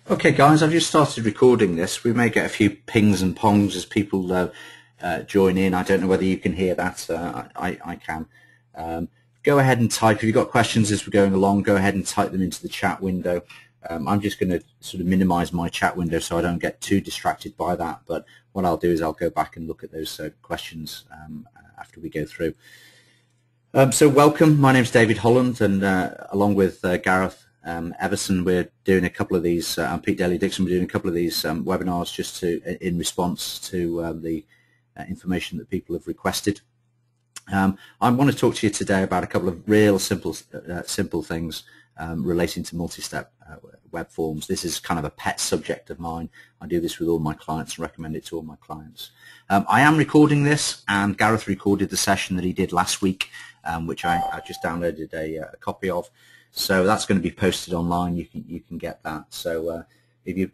Okay guys, I've just started recording this. We may get a few pings and pongs as people join in. I don't know whether you can hear that. I can. Go ahead and type. If you've got questions as we're going along, go ahead and type them into the chat window. I'm just going to sort of minimize my chat window so I don't get too distracted by that. But what I'll do is I'll go back and look at those questions after we go through. So welcome. My name is David Holland, and along with Gareth Everson, we're doing a couple of these. I'm Pete Daly-Dixon. We're doing a couple of these webinars just in response to the information that people have requested. I want to talk to you today about a couple of real simple things relating to multi-step web forms. This is kind of a pet subject of mine. I do this with all my clients and recommend it to all my clients. I am recording this, and Gareth recorded the session that he did last week, which I just downloaded a copy of. So that's going to be posted online. You can get that. So if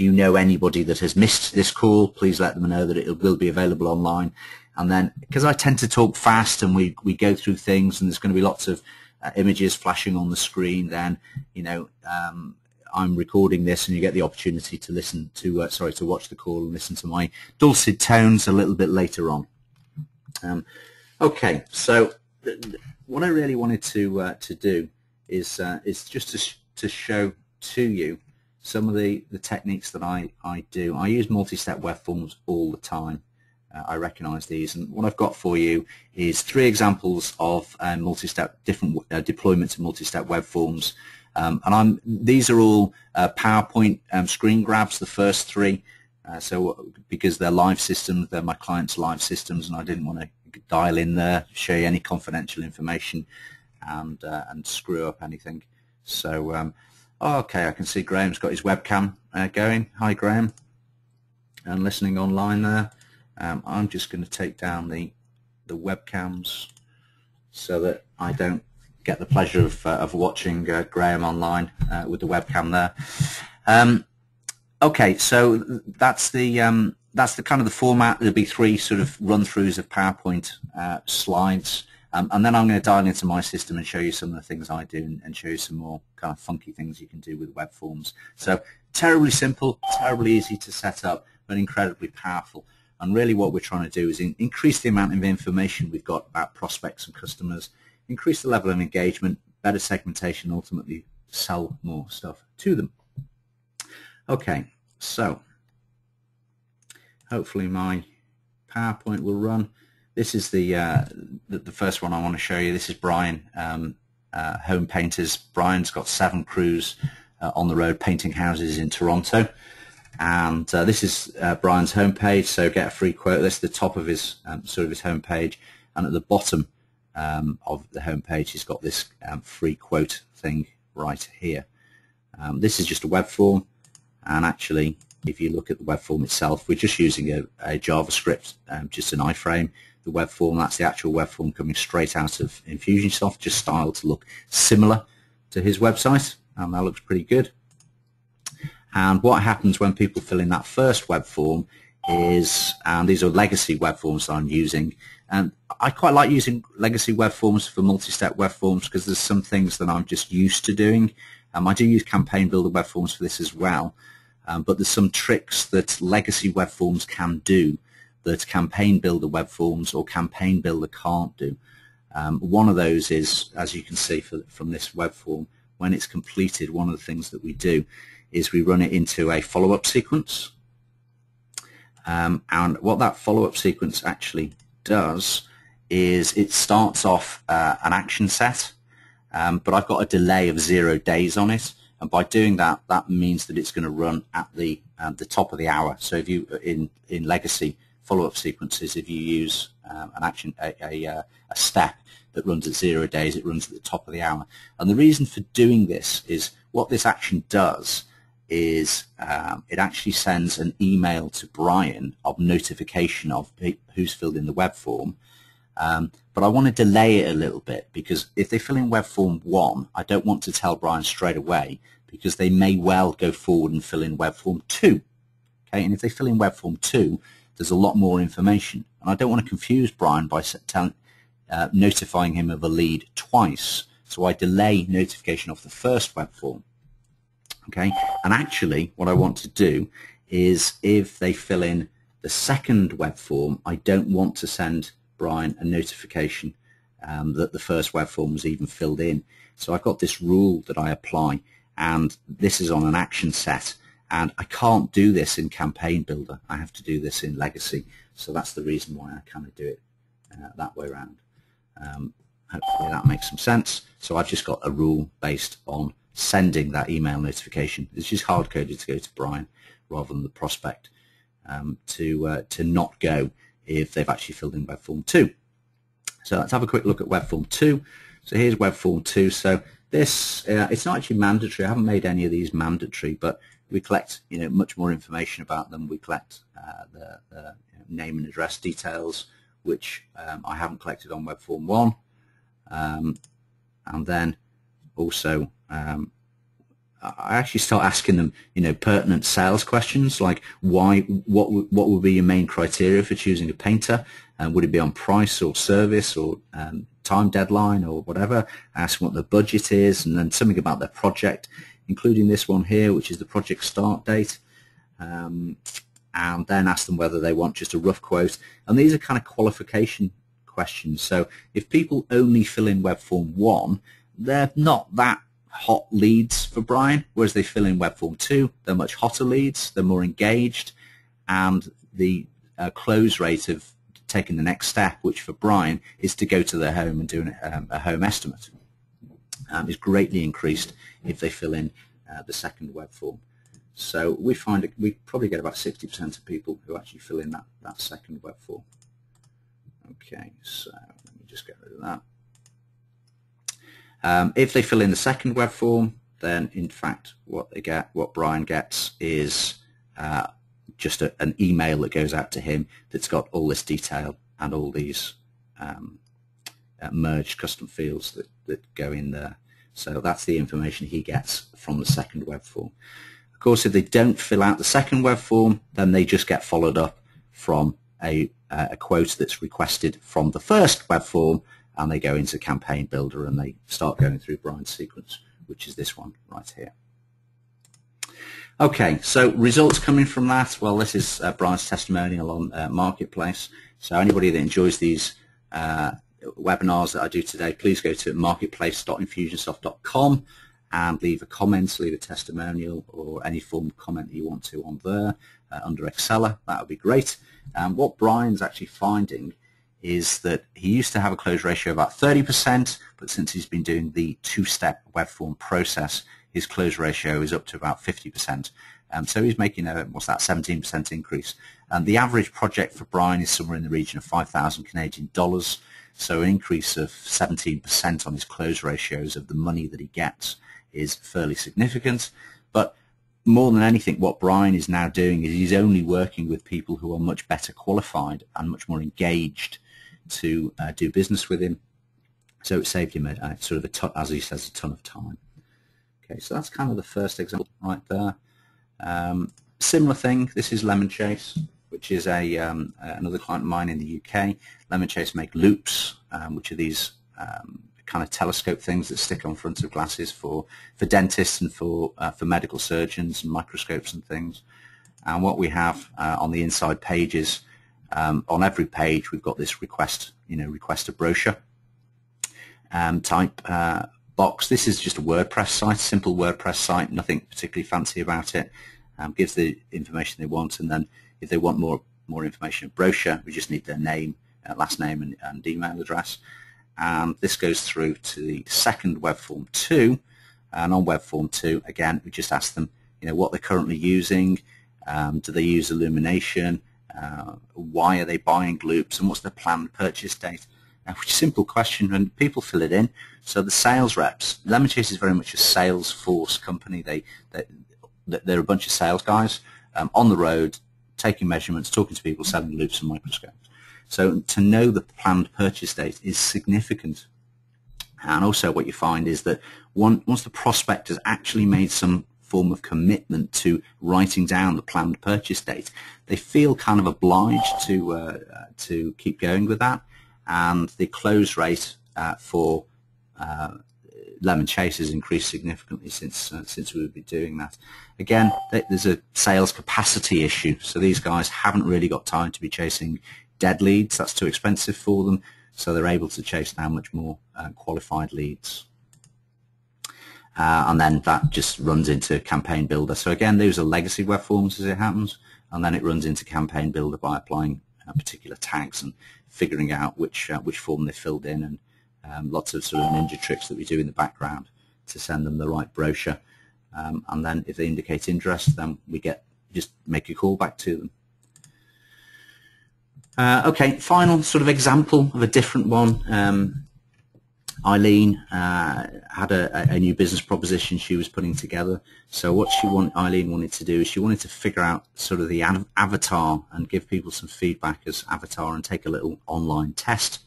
you know anybody that has missed this call, please let them know that it will be available online. And then, because I tend to talk fast and we go through things, and there's going to be lots of images flashing on the screen, then I'm recording this, and you get the opportunity to listen to to watch the call and listen to my dulcet tones a little bit later on. Okay, so what I really wanted to do is just to show to you some of the techniques that I do. I use multi-step web forms all the time. I recognize these, and what I've got for you is 3 examples of different deployments of multi-step web forms, and these are all PowerPoint screen grabs, the first 3. So because they're live systems, they're my clients' live systems, and I didn't want to dial in there, show you any confidential information, and screw up anything. So okay, I can see Graham's got his webcam going. Hi Graham, and listening online there. I'm just going to take down the webcams so that I don't get the pleasure of watching Graham online with the webcam there. Okay, so that's the kind of the format. There'll be 3 sort of run-throughs of PowerPoint slides, and then I'm going to dial into my system and show you some of the things I do, and show you some more kind of funky things you can do with web forms. So terribly simple, terribly easy to set up, but incredibly powerful. And really what we're trying to do is increase the amount of information we've got about prospects and customers, increase the level of engagement, better segmentation, ultimately sell more stuff to them. Okay, so hopefully my PowerPoint will run. This is the first one I want to show you. This is Brian, Home Painters. Brian's got 7 crews on the road painting houses in Toronto. And this is Brian's homepage, so get a free quote. This is the top of his sort of his homepage, and at the bottom of the homepage, he's got this free quote thing right here. This is just a web form, and actually, if you look at the web form itself, we're just using a JavaScript, just an iframe. The web form, that's the actual web form coming straight out of Infusionsoft, just styled to look similar to his website, and that looks pretty good. And what happens when people fill in that first web form is, and these are legacy web forms that I'm using, and I quite like using legacy web forms for multi-step web forms because there's some things that I'm just used to doing. I do use campaign builder web forms for this as well, but there's some tricks that legacy web forms can do that campaign builder web forms or campaign builder can't do. One of those is, as you can see from this web form, when it's completed, one of the things that we do is we run it into a follow-up sequence. And what that follow-up sequence actually does is it starts off an action set, but I've got a delay of 0 days on it. And by doing that, that means that it's going to run at the top of the hour. So if you, in legacy follow-up sequences, if you use a step that runs at 0 days, it runs at the top of the hour. And the reason for doing this is what this action does is it actually sends an email to Brian of notification of who's filled in the web form. But I want to delay it a little bit, because if they fill in web form 1, I don't want to tell Brian straight away, because they may well go forward and fill in web form 2. Okay, and if they fill in web form 2, there's a lot more information, and I don't want to confuse Brian by notifying him of a lead twice. So I delay notification of the first web form. Okay, and actually what I want to do is if they fill in the second web form, I don't want to send Brian a notification that the first web form was even filled in. So I've got this rule that I apply, and this is on an action set, and I can't do this in Campaign Builder. I have to do this in Legacy, so that's the reason why I kind of do it that way around. Hopefully that makes some sense. So I've just got a rule based on sending that email notification. It's just hard-coded to go to Brian rather than the prospect to not go if they've actually filled in Web Form 2. So let's have a quick look at Web Form 2. So here's Web Form 2. So this, it's not actually mandatory. I haven't made any of these mandatory, but we collect much more information about them. We collect the name and address details, which I haven't collected on Web Form 1. And then also I actually start asking them pertinent sales questions like what would be your main criteria for choosing a painter, and would it be on price or service or time deadline or whatever. Ask what the budget is, and then something about their project, including this one here, which is the project start date, and then ask them whether they want just a rough quote. And these are kind of qualification questions. So if people only fill in Web Form 1, they're not that hot leads for Brian, whereas they fill in Web Form 2, they're much hotter leads, they're more engaged, and the close rate of taking the next step, which for Brian is to go to their home and do a home estimate, is greatly increased if they fill in the second web form. So we find we probably get about 60% of people who actually fill in that second web form. Okay, so let me just get rid of that. If they fill in the second web form, then in fact what Brian gets is just an email that goes out to him that's got all this detail and all these merged custom fields that go in there. So that's the information he gets from the second web form. Of course, if they don't fill out the second web form, then they just get followed up from a quote that's requested from the first web form, and they go into Campaign Builder and they start going through Brian's sequence, which is this one right here. Okay, so results coming from that. Well, this is Brian's testimonial on Marketplace. So anybody that enjoys these webinars that I do today, please go to marketplace.infusionsoft.com and leave a comment, leave a testimonial or any form of comment that you want to on there under EXELA. That would be great. What Brian's actually finding is that he used to have a close ratio of about 30%, but since he's been doing the two-step web form process, his close ratio is up to about 50%. So he's making a, what's that, 17% increase. And the average project for Brian is somewhere in the region of 5,000 Canadian dollars. So an increase of 17% on his close ratios of the money that he gets is fairly significant. But more than anything, what Brian is now doing is he's only working with people who are much better qualified and much more engaged to do business with him. So it saved him sort of as he says, a ton of time. Okay, so that's kind of the first example right there. Similar thing, this is Lemon Chase, which is another client of mine in the UK. Lemon Chase make loops, which are these kind of telescope things that stick on front of glasses for dentists and for medical surgeons and microscopes and things. And what we have on the inside pages, on every page, we've got this request a brochure type box. This is just a WordPress site, simple WordPress site, nothing particularly fancy about it. Gives the information they want, and then if they want more information, a brochure, we just need their name, last name, and email address. And this goes through to the second web form 2, and on web form 2, again, we just ask them, what they're currently using, do they use illumination, why are they buying loops, and what's their planned purchase date. Which is a simple question, and people fill it in. So the sales reps, Lemon Chase is very much a sales force company. They're a bunch of sales guys on the road, taking measurements, talking to people, selling loops and microscopes. So to know the planned purchase date is significant. And also what you find is that once the prospect has actually made some form of commitment to writing down the planned purchase date, they feel kind of obliged to keep going with that. And the close rate for lemon chase has increased significantly since we've been doing that. Again, there's a sales capacity issue, so these guys haven't really got time to be chasing dead leads. That's too expensive for them, so they're able to chase down much more qualified leads. And then that just runs into Campaign Builder. So again, those are legacy web forms as it happens, and then it runs into Campaign Builder by applying particular tags and figuring out which form they filled in, and lots of sort of ninja tricks that we do in the background to send them the right brochure. And then if they indicate interest, then we just make a call back to them. Okay, final sort of example of a different one. Eileen had a new business proposition she was putting together. So what Eileen wanted to do is she wanted to figure out sort of the avatar and give people some feedback as avatar and take a little online test.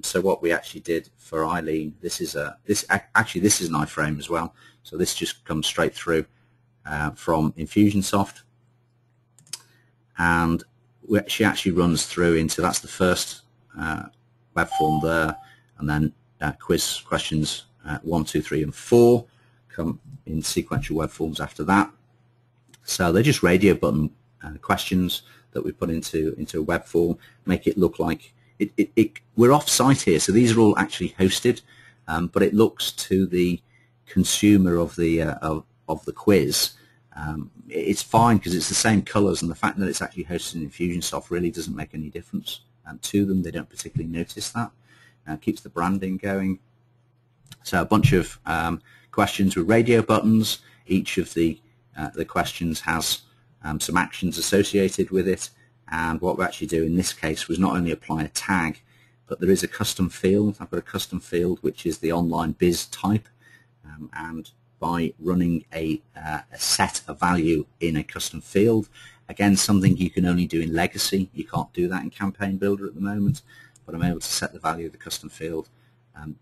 So what we actually did for Eileen, this is an iframe as well. So this just comes straight through from Infusionsoft, and she actually runs through into, that's the first web form there, and then quiz questions 1, 2, 3, and 4 come in sequential web forms after that. So they're just radio button questions that we put into a web form, make it look like we're off-site here, so these are all actually hosted, but it looks to the consumer of the quiz. It's fine because it's the same colors, and the fact that it's actually hosted in Infusionsoft really doesn't make any difference to them. They don't particularly notice that. Keeps the branding going. So a bunch of questions with radio buttons. Each of the questions has some actions associated with it, and what we actually do in this case was not only apply a tag, but there is a custom field. I've got a custom field which is the online biz type, and by running a set of value in a custom field, again something you can only do in legacy, you can't do that in Campaign Builder at the moment, but I'm able to set the value of the custom field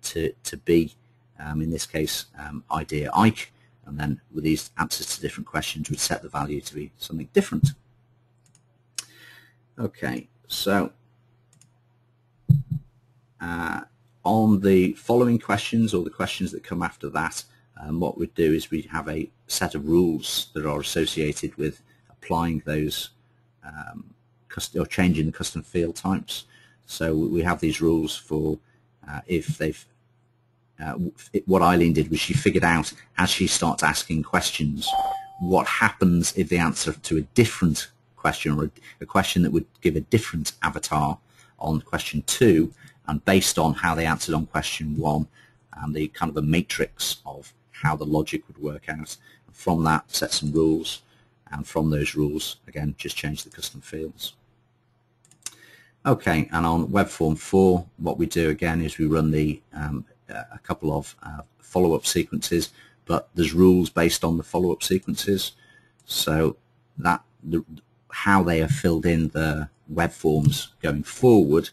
to be, in this case, idea Ike, and then with these answers to different questions we'd set the value to be something different. Okay, so on the following questions, or the questions that come after that, what we'd do is we'd have a set of rules that are associated with applying those or changing the custom field types. So we have these rules for if they've what Eileen did was she figured out, as she starts asking questions, what happens if they answer to a different question, or a question that would give a different avatar on question 2, and based on how they answered on question 1, and the kind of a matrix of how the logic would work out. And from that, set some rules, and from those rules, again, just change the custom fields. Okay, and on web form 4, what we do again is we run a couple of follow-up sequences, but there's rules based on the follow-up sequences, so that how they are filled in the web forms going forward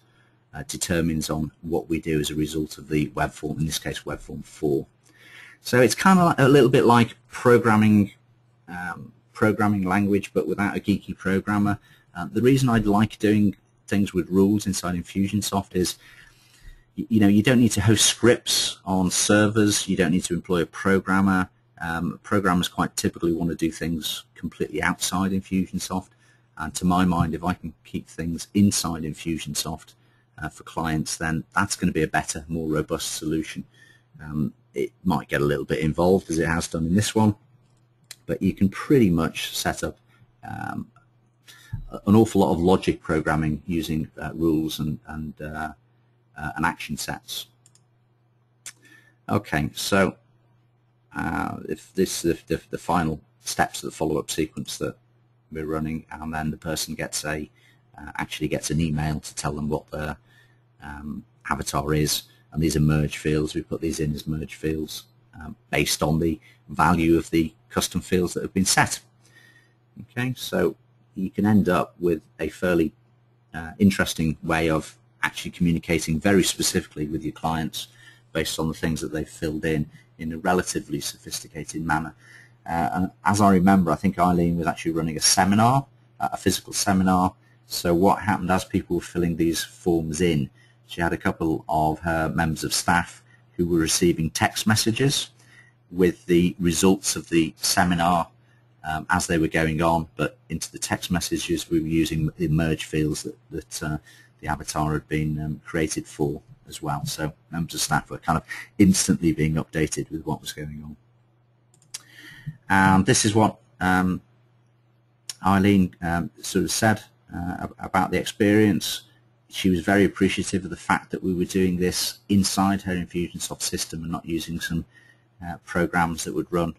determines on what we do as a result of the web form, in this case web form 4. So it's kind of like, a little bit like programming language, but without a geeky programmer. The reason I like doing things with rules inside Infusionsoft is, you don't need to host scripts on servers, you don't need to employ a programmer. Programmers quite typically want to do things completely outside Infusionsoft, and to my mind, if I can keep things inside Infusionsoft for clients, then that's going to be a better, more robust solution. It might get a little bit involved, as it has done in this one, but you can pretty much set up an awful lot of logic programming using rules and action sets. Okay, so if this is the final steps of the follow-up sequence that we're running, and then the person gets actually gets an email to tell them what their avatar is, and these are merge fields. We put these in as merge fields based on the value of the custom fields that have been set. Okay, so you can end up with a fairly interesting way of actually communicating very specifically with your clients based on the things that they've filled in a relatively sophisticated manner. And as I remember, I think Eileen was actually running a seminar, a physical seminar. So what happened as people were filling these forms in, she had a couple of her members of staff who were receiving text messages with the results of the seminar as they were going on, but into the text messages we were using the merge fields that the avatar had been created for as well. So members of staff were kind of instantly being updated with what was going on. And this is what Eileen sort of said about the experience. She was very appreciative of the fact that we were doing this inside her Infusionsoft system and not using some programs that would run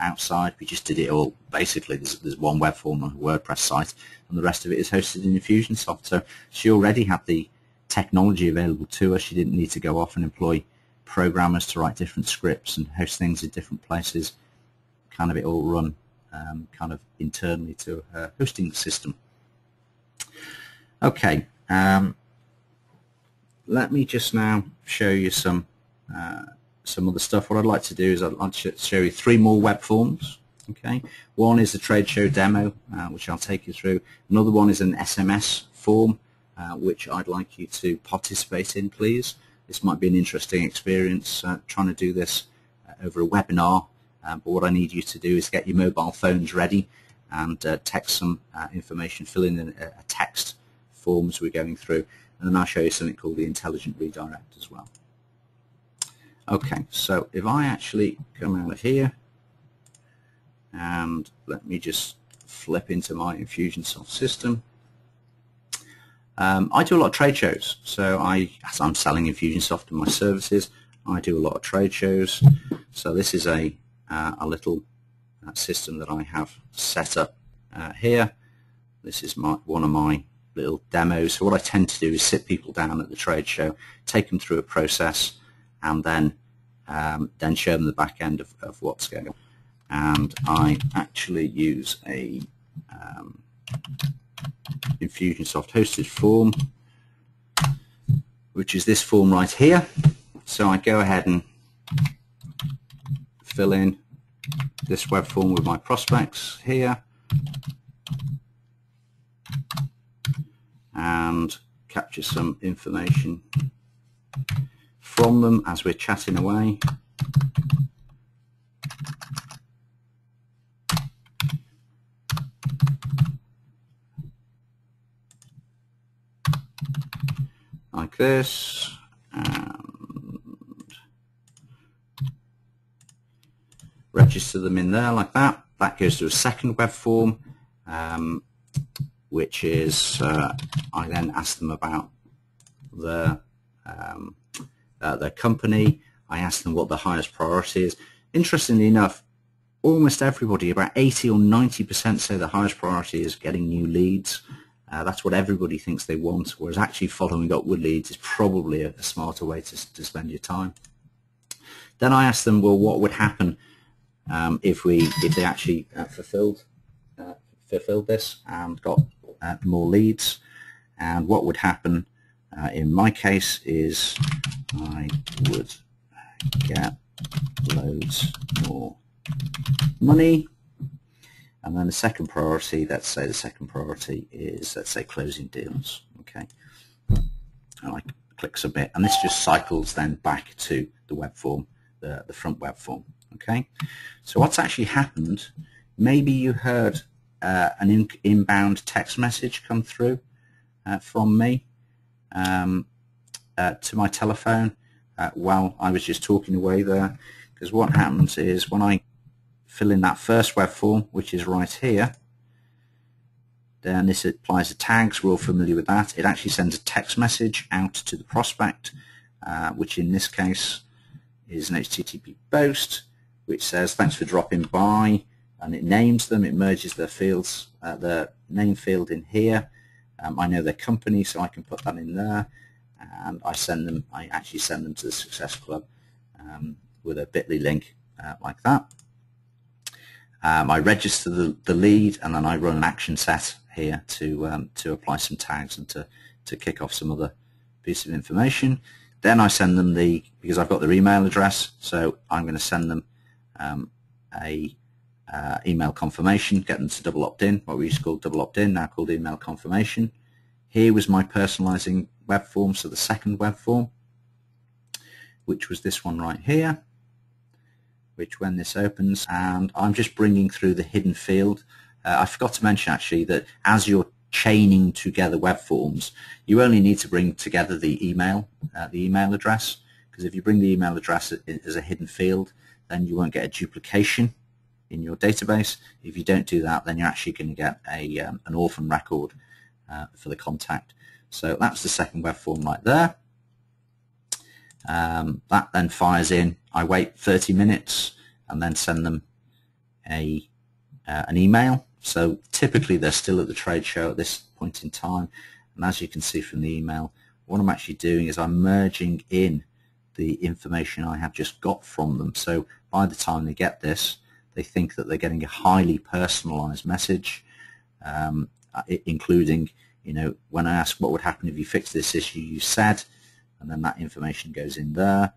outside. We just did it all. Basically, there's one web form on a WordPress site, and the rest of it is hosted in Infusionsoft. So she already had the technology available to her. She didn't need to go off and employ programmers to write different scripts and host things in different places. Kind of it all run kind of internally to her hosting system. Okay, let me just now show you some other stuff. What I'd like to do is I'd like to show you 3 more web forms. Okay, one is the trade show demo, which I'll take you through. Another one is an SMS form, which I'd like you to participate in, please. This might be an interesting experience trying to do this over a webinar, but what I need you to do is get your mobile phones ready and text some information, fill in a text form as we're going through, and then I'll show you something called the intelligent redirect as well. Okay, so if I actually come out of here and let me just flip into my Infusionsoft system. I do a lot of trade shows, so as I'm selling Infusionsoft and my services, I do a lot of trade shows. So this is a little system that I have set up here. This is one of my little demos. So what I tend to do is sit people down at the trade show, take them through a process, and then show them the back end of what's going on. And I actually use a Infusionsoft hosted form, which is this form right here. So I go ahead and fill in this web form with my prospects here and capture some information from them as we're chatting away. Like this, and register them in there like that. That goes to a second web form, which is I then ask them about their company. I ask them what the highest priority is. Interestingly enough, almost everybody, about 80 or 90%, say the highest priority is getting new leads. That's what everybody thinks they want, whereas actually following up with leads is probably a smarter way to spend your time. Then I ask them, well, what would happen if they actually fulfilled this and got more leads, and what would happen in my case is I would get loads more money. And then the second priority, let's say the second priority is, let's say, closing deals. Okay, and I click submit, and this just cycles then back to the web form, the front web form. Okay, so what's actually happened, maybe you heard an inbound text message come through from me to my telephone while I was just talking away there, because what happens is when I fill in that first web form, which is right here, then this applies the tags. We're all familiar with that. It actually sends a text message out to the prospect, which in this case is an HTTP post, which says thanks for dropping by, and it names them. It merges their fields, the name field in here. I know their company, so I can put that in there, and I actually send them to the Success Club with a bit.ly link like that. I register the lead, and then I run an action set here to apply some tags and to kick off some other piece of information. Then I send them because I've got their email address, so I'm going to send them a email confirmation, get them to double opt-in, what we used to call double opt-in, now called email confirmation. Here was my personalizing web form, so the second web form. which was this one right here, which when this opens, and I'm just bringing through the hidden field. I forgot to mention actually that as you're chaining together web forms, you only need to bring together the email address, because if you bring the email address as a hidden field, then you won't get a duplication in your database. If you don't do that, then you're actually going to get an orphan record for the contact. So that's the second web form right there. That then fires in. I wait 30 minutes and then send them an email. So typically they're still at the trade show at this point in time, and as you can see from the email, what I'm actually doing is I'm merging in the information I have just got from them. So by the time they get this, they think that they're getting a highly personalized message, including, you know, when I ask what would happen if you fix this issue, you said, and then that information goes in there.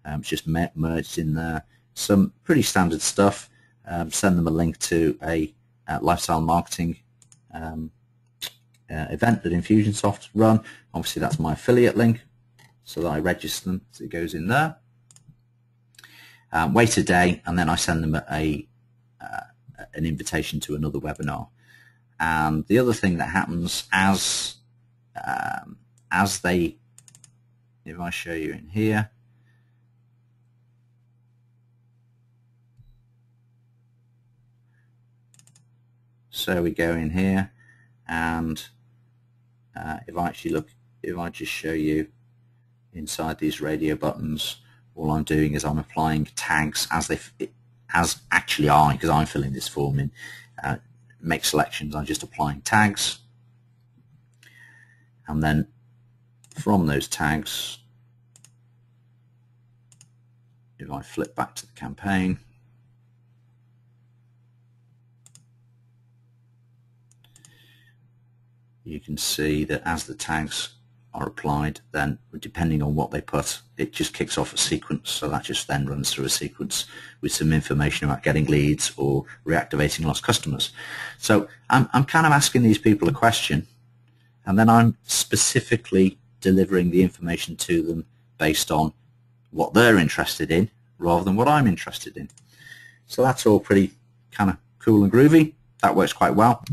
It's just merged in there. Some pretty standard stuff. Send them a link to a lifestyle marketing event that Infusionsoft run. Obviously that's my affiliate link, so that I register them, so it goes in there. Wait a day, and then I send them an invitation to another webinar. And the other thing that happens as they, if I show you in here, so we go in here, and if I actually look, if I just show you inside these radio buttons, all I'm doing is I'm applying tags as actually because I'm filling this form in, make selections, I'm just applying tags, and then from those tags, if I flip back to the campaign, you can see that as the tags are applied, then depending on what they put, it just kicks off a sequence. So that just then runs through a sequence with some information about getting leads or reactivating lost customers. So I'm kind of asking these people a question, and then I'm specifically delivering the information to them based on what they're interested in rather than what I'm interested in. So that's all pretty kind of cool and groovy. That works quite well.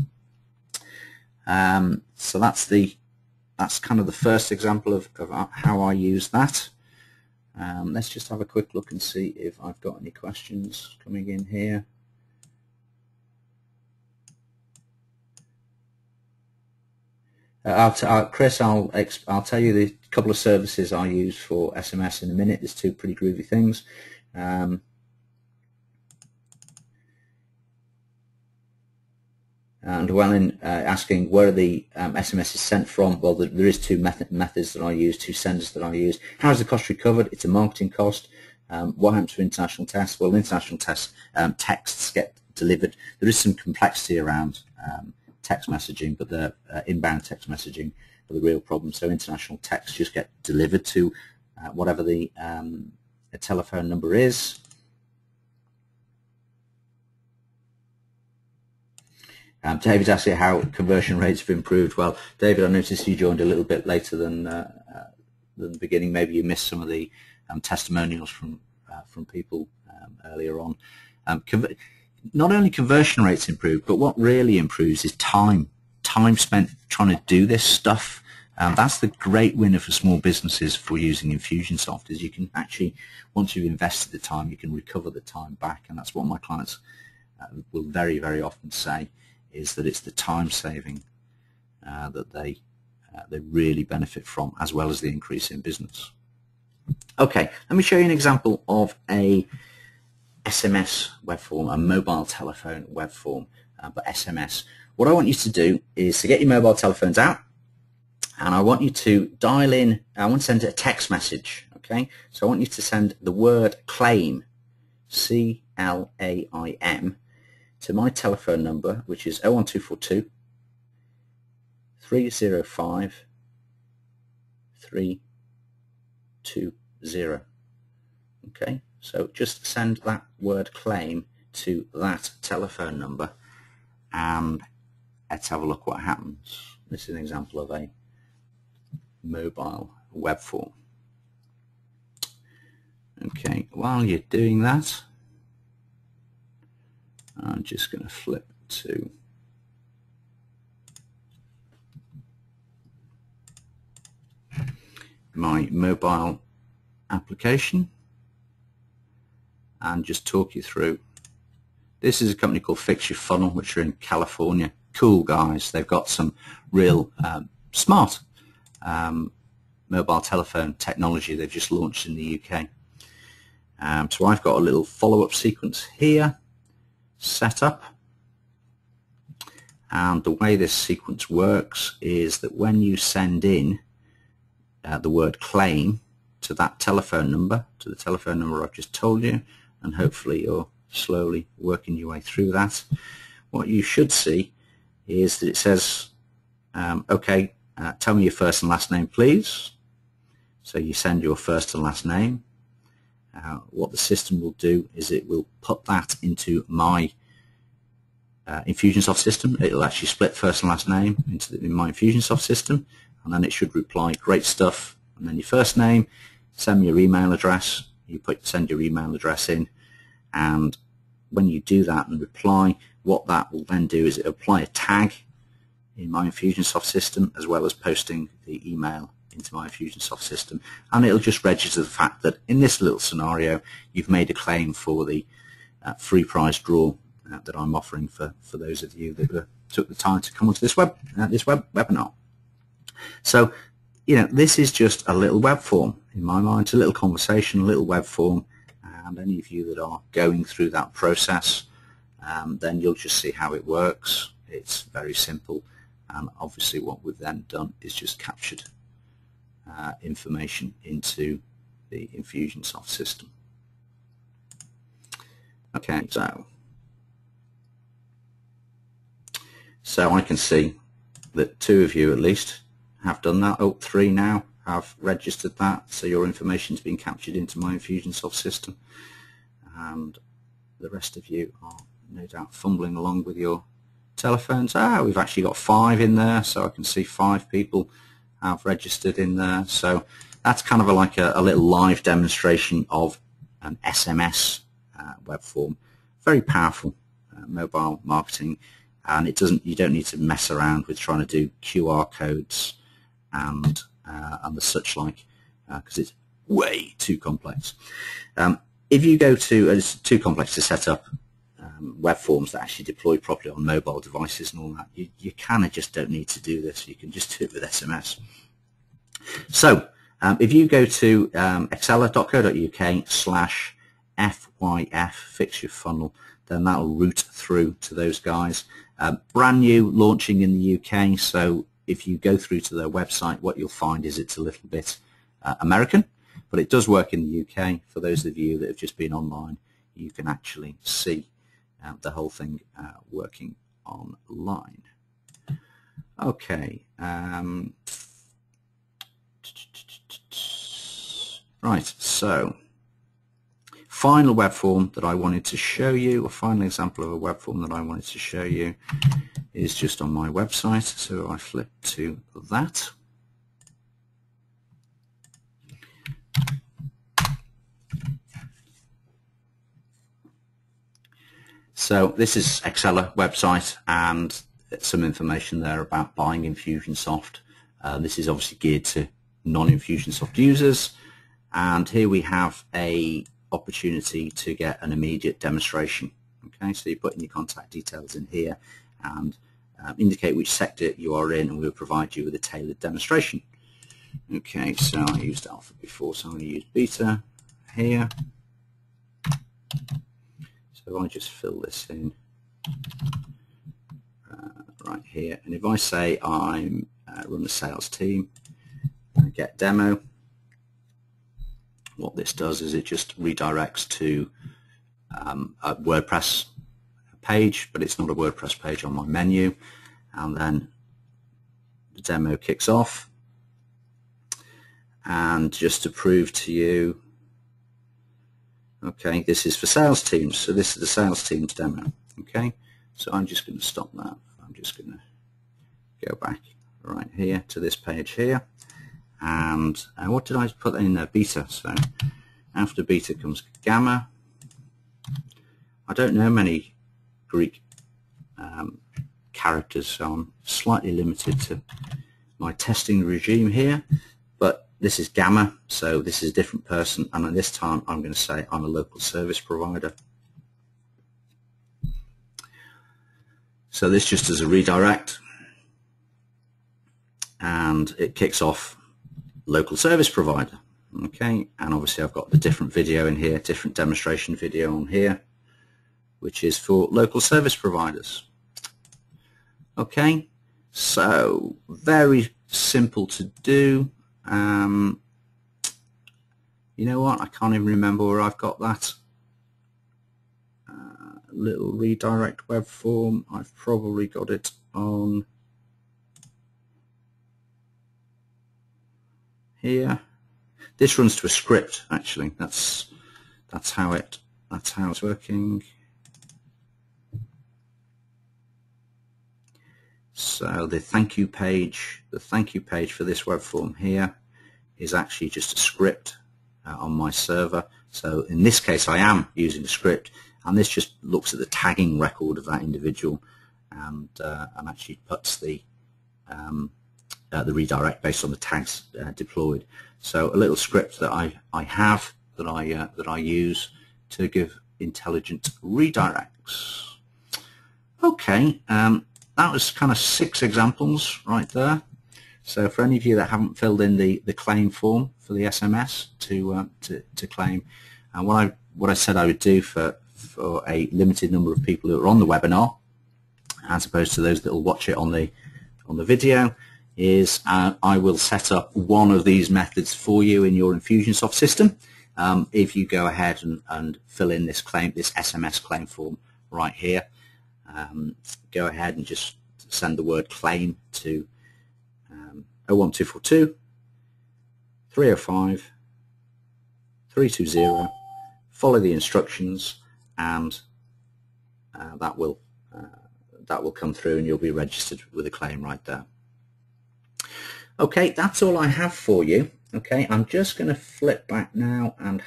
So that's kind of the first example of how I use that. Let's just have a quick look and see if I've got any questions coming in here. Chris, I'll tell you the couple of services I use for SMS in a minute. There's two pretty groovy things. And Llewellyn asking where are the SMSs sent from? Well, there is two methods that I use, two senders that I use. How is the cost recovered? It's a marketing cost. What happens to international tests? Well, international tests, texts get delivered. There is some complexity around text messaging, but the inbound text messaging are the real problem. So international texts just get delivered to whatever the telephone number is. David's asking how conversion rates have improved. Well, David, I noticed you joined a little bit later than the beginning. Maybe you missed some of the testimonials from people earlier on. Not only conversion rates improve, but what really improves is time spent trying to do this stuff. That's the great winner for small businesses for using Infusionsoft, is you can actually, once you've invested the time, you can recover the time back. And that's what my clients will very, very often say, is that it's the time saving that they really benefit from, as well as the increase in business. Okay, let me show you an example of a SMS web form, a mobile telephone web form, but SMS. What I want you to do is to get your mobile telephones out, and I want you to dial in. I want to send a text message. Okay, so I want you to send the word claim, CLAIM, to my telephone number, which is 01242 305 320. Okay, so just send that word claim to that telephone number, and let's have a look what happens. This is an example of a mobile web form. Okay, while you're doing that, I'm just going to flip to my mobile application and just talk you through. This is a company called Fix Your Funnel, which are in California. Cool guys. They've got some real smart mobile telephone technology they've just launched in the UK. So I've got a little follow-up sequence here set up, and the way this sequence works is that when you send in the word claim to that telephone number, to the telephone number I've just told you, and hopefully you're slowly working your way through that, what you should see is that it says, okay, tell me your first and last name, please. So you send your first and last name. What the system will do is it will put that into my Infusionsoft system. It will actually split first and last name in my Infusionsoft system, and then it should reply, great stuff, and then your first name, send me your email address. You send your email address in, and when you do that and reply, what that will then do is it will apply a tag in my Infusionsoft system as well as posting the email into my Infusionsoft system, and it'll just register the fact that in this little scenario you've made a claim for the free prize draw that I'm offering for those of you that took the time to come onto this webinar. So, you know, this is just a little web form in my mind. It's a little conversation, a little web form, and any of you that are going through that process, then you'll just see how it works. It's very simple, and obviously what we've then done is just captured information into the Infusionsoft system. Okay, so I can see that 2 of you at least have done that. Oh, 3 now have registered that, so your information is being captured into my Infusionsoft system, and the rest of you are no doubt fumbling along with your telephones. We've actually got 5 in there, so I can see 5 people have registered in there. So that's kind of like a little live demonstration of an SMS web form. Very powerful mobile marketing, and you don't need to mess around with trying to do QR codes and the such like, because it's way too complex. If you go to, it's too complex to set up web forms that actually deploy properly on mobile devices and all that. You kind of just don't need to do this. You can just do it with SMS. So if you go to exela.co.uk/FYF, fix your funnel, then that'll route through to those guys. Brand new, launching in the UK, so if you go through to their website, what you'll find is it's a little bit American, but it does work in the UK. For those of you that have just been online, you can actually see the whole thing working online. Okay. Right, so final web form that I wanted to show you, a final example of a web form that I wanted to show you, is just on my website. So I flip to that. So this is EXELA website, and some information there about buying Infusionsoft. This is obviously geared to non-Infusionsoft users, and here we have a opportunity to get an immediate demonstration. Okay, so you put in your contact details in here and indicate which sector you are in, and we'll provide you with a tailored demonstration. Okay, so I used alpha before, so I'm going to use beta here. So I just fill this in right here, and if I say I'm run the sales team, get demo, what this does is it just redirects to a WordPress page, but it's not a WordPress page on my menu, and then the demo kicks off. And just to prove to you, okay, this is for sales teams, so this is the sales teams demo. Okay, so I'm just going to stop that. I'm just going to go back right here to this page here, and what did I put in there? Beta. So after beta comes gamma. I don't know many Greek characters, so I'm slightly limited to my testing regime here, but this is gamma, so this is a different person, and at this time I'm going to say I'm a local service provider. So this just as a redirect, and it kicks off local service provider. Okay, and obviously I've got the different video in here, different demonstration video on here, which is for local service providers. Okay, so very simple to do. You know what, I can't even remember where I've got that little redirect web form. I've probably got it on here. This runs to a script, actually. That's how it's working. So the thank you page for this web form here is actually just a script on my server. So in this case, I am using a script, and this just looks at the tagging record of that individual, and actually puts the redirect based on the tags deployed. So a little script that I have that I use to give intelligent redirects. Okay, that was kind of 6 examples right there. So for any of you that haven't filled in the claim form for the SMS to claim, and what I said I would do for a limited number of people who are on the webinar, as opposed to those that will watch it on the video, is I will set up one of these methods for you in your Infusionsoft system. If you go ahead and fill in this SMS claim form right here, go ahead and just send the word claim to 01242 305 320. Follow the instructions, and that will come through, and you'll be registered with a claim right there. Okay, that's all I have for you. Okay, I'm just going to flip back now and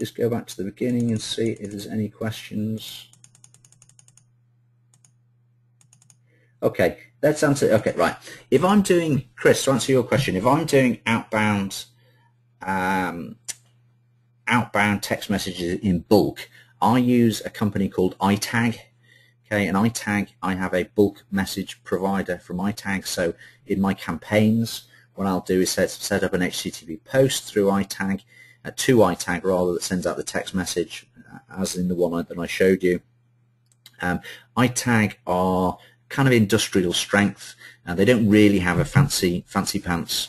just go back to the beginning and see if there's any questions. Okay, let's answer. Okay, right. If I'm doing, Chris, to answer your question, if I'm doing outbound text messages in bulk, I use a company called iTag. Okay, and iTag, I have a bulk message provider from iTag. So in my campaigns, what I'll do is set up an HTTP post through iTag, to iTag rather, that sends out the text message, as in the one that I showed you. iTag are kind of industrial strength, and they don't really have a fancy pants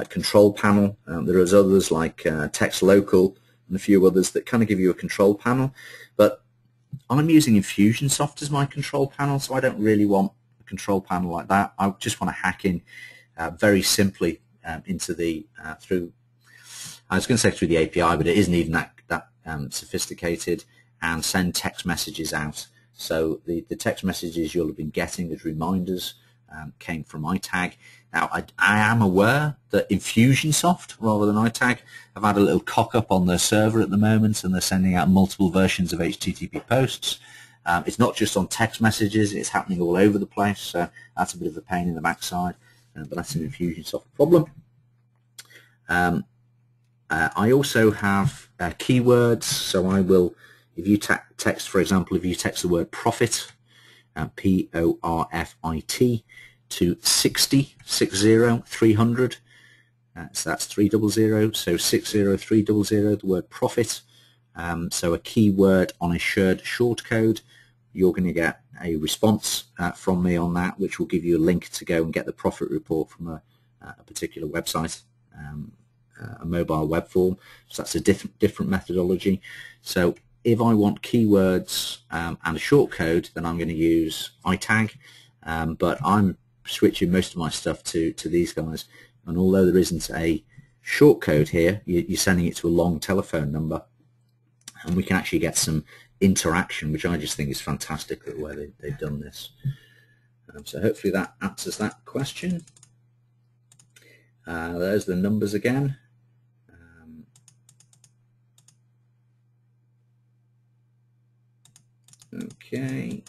control panel. There is others like Text Local and a few others that kind of give you a control panel, but I'm using Infusionsoft as my control panel, so I don't really want a control panel like that. I just want to hack in very simply into the through, I was going to say through the API, but it isn't even that sophisticated, and send text messages out. So the text messages you'll have been getting as reminders came from iTag. Now I am aware that Infusionsoft rather than iTag have had a little cock up on their server at the moment, and they're sending out multiple versions of HTTP posts. It's not just on text messages, it's happening all over the place, so that's a bit of a pain in the backside, but that's an Infusionsoft problem. I also have keywords, so I will, if you text, for example, if you text the word profit, P-O-R-F-I-T, to 300, so that's 300, so 60300, the word profit. So a keyword on a shared shortcode, you're going to get a response from me on that, which will give you a link to go and get the profit report from a particular website, a mobile web form. So that's a different methodology. So if I want keywords and a shortcode, then I'm going to use iTag, but I'm switching most of my stuff to these guys, and although there isn't a shortcode here, you're sending it to a long telephone number, and we can actually get some interaction, which I just think is fantastic the way they've done this. So hopefully that answers that question. There's the numbers again. Okay.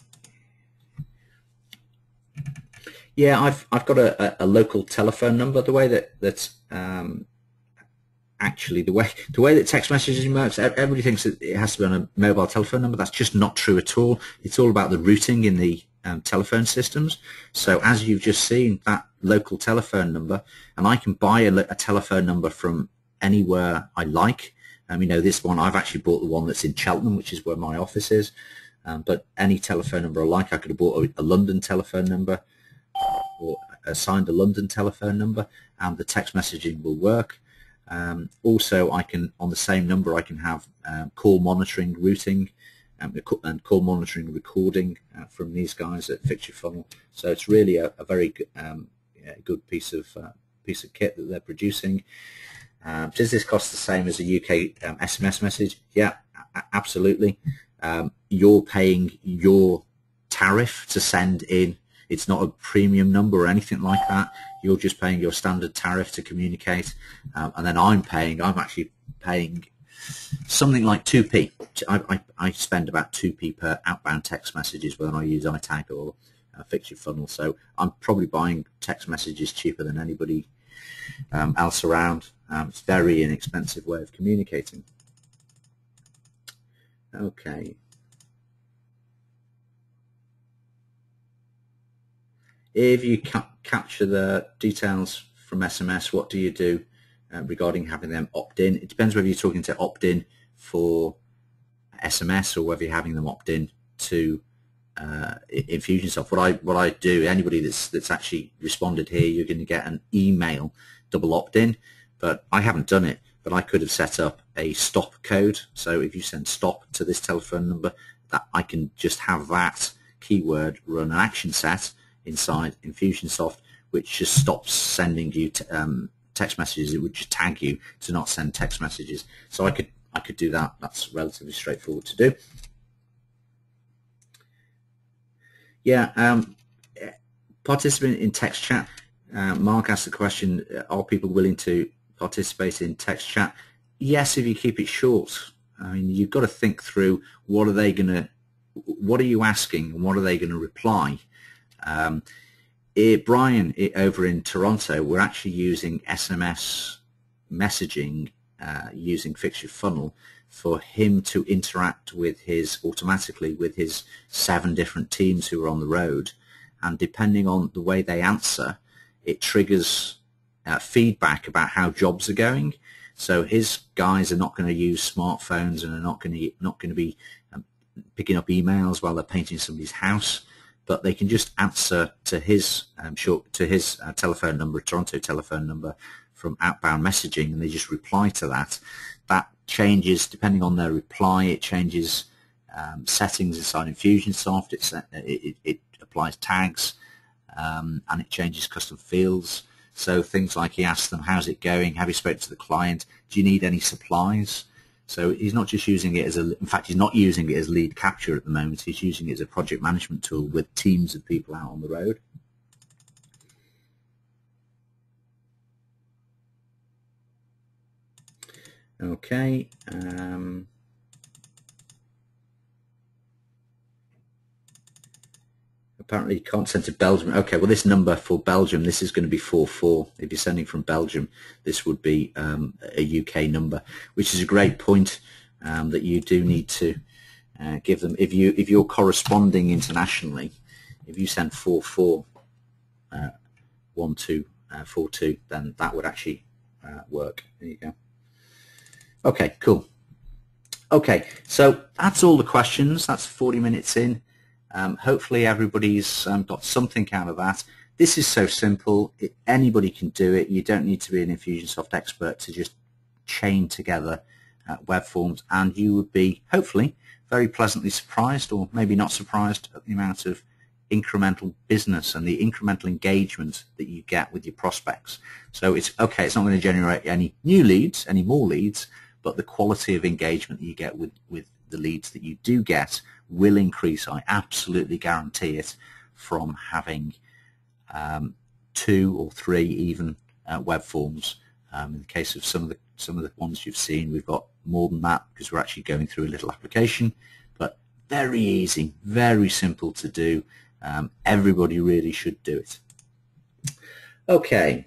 Yeah, I've got a local telephone number. The way that's actually the way that text messaging works, everybody thinks that it has to be on a mobile telephone number. That's just not true at all. It's all about the routing in the telephone systems. So as you've just seen, that local telephone number, and I can buy a telephone number from anywhere I like. You know, this one, I've actually bought the one that's in Cheltenham, which is where my office is. But any telephone number I like, I could have bought a London telephone number or assigned a London telephone number, and the text messaging will work. Also, I can, on the same number, I can have call monitoring routing and call monitoring recording from these guys at Fixture Funnel. So it's really a very good piece of kit that they're producing. Does this cost the same as a UK SMS message? Yeah, absolutely. You're paying your tariff to send in. It's not a premium number or anything like that. You're just paying your standard tariff to communicate. And then I'm actually paying something like 2p. I spend about 2p per outbound text messages when I use iTag or Fixture Funnel. So I'm probably buying text messages cheaper than anybody else around. It's a very inexpensive way of communicating. Okay. If you capture the details from SMS, what do you do regarding having them opt-in? It depends whether you're talking to opt-in for SMS or whether you're having them opt-in to Infusionsoft. What I do, anybody that's actually responded here, you're going to get an email double opt-in, but I haven't done it. But I could have set up a stop code. So if you send stop to this telephone number, that I can just have that keyword run an action set inside Infusionsoft, which just stops sending you text messages. It would just tag you to not send text messages. So I could do that. That's relatively straightforward to do. Yeah, participant in text chat. Mark asked the question: are people willing to participate in text chat? Yes, if you keep it short. I mean, you've got to think through what are you asking and what are they going to reply. Brian over in Toronto, we're actually using SMS messaging using Fixture Funnel for him to interact with automatically with his 7 different teams who are on the road, and depending on the way they answer, it triggers feedback about how jobs are going. So his guys are not going to use smartphones and are not going to be picking up emails while they're painting somebody's house, but they can just answer to his telephone number, Toronto telephone number, from outbound messaging, and they just reply to that. That changes depending on their reply. It changes settings inside Infusionsoft. It applies tags, and it changes custom fields. So things like he asks them, how's it going? Have you spoken to the client? Do you need any supplies? So he's not just using it in fact, he's not using it as lead capture at the moment. He's using it as a project management tool with teams of people out on the road. Okay. Apparently you can't send to Belgium. Okay, well this number for Belgium, this is going to be 44. If you're sending from Belgium, this would be a UK number, which is a great point that you do need to give them. If you're corresponding internationally, if you send 441242, then that would actually work. There you go. Okay, cool. Okay, so that's all the questions. That's 40 minutes in. Hopefully everybody's got something out of that. This is so simple. Anybody can do it. You don't need to be an Infusionsoft expert to just chain together web forms, and you would be hopefully very pleasantly surprised, or maybe not surprised, at the amount of incremental business and the incremental engagement that you get with your prospects. So it's okay, it's not going to generate any new leads, any more leads, but the quality of engagement that you get with the leads that you do get will increase. I absolutely guarantee it, from having 2 or 3 even web forms. In the case of some of the ones you've seen, we've got more than that because we're actually going through a little application, but very easy, very simple to do. Everybody really should do it. Okay.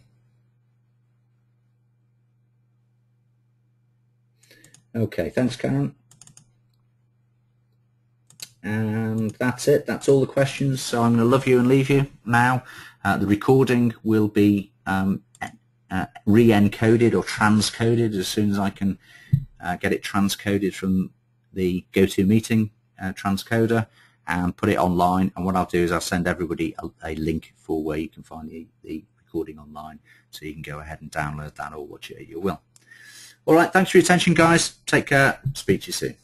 Okay, thanks, Karen. And that's it. That's all the questions. So I'm going to love you and leave you now. The recording will be re-encoded or transcoded as soon as I can get it transcoded from the GoToMeeting transcoder and put it online. And what I'll do is I'll send everybody a link for where you can find the recording online, so you can go ahead and download that or watch it at your will. All right, thanks for your attention, guys. Take care. Speak to you soon.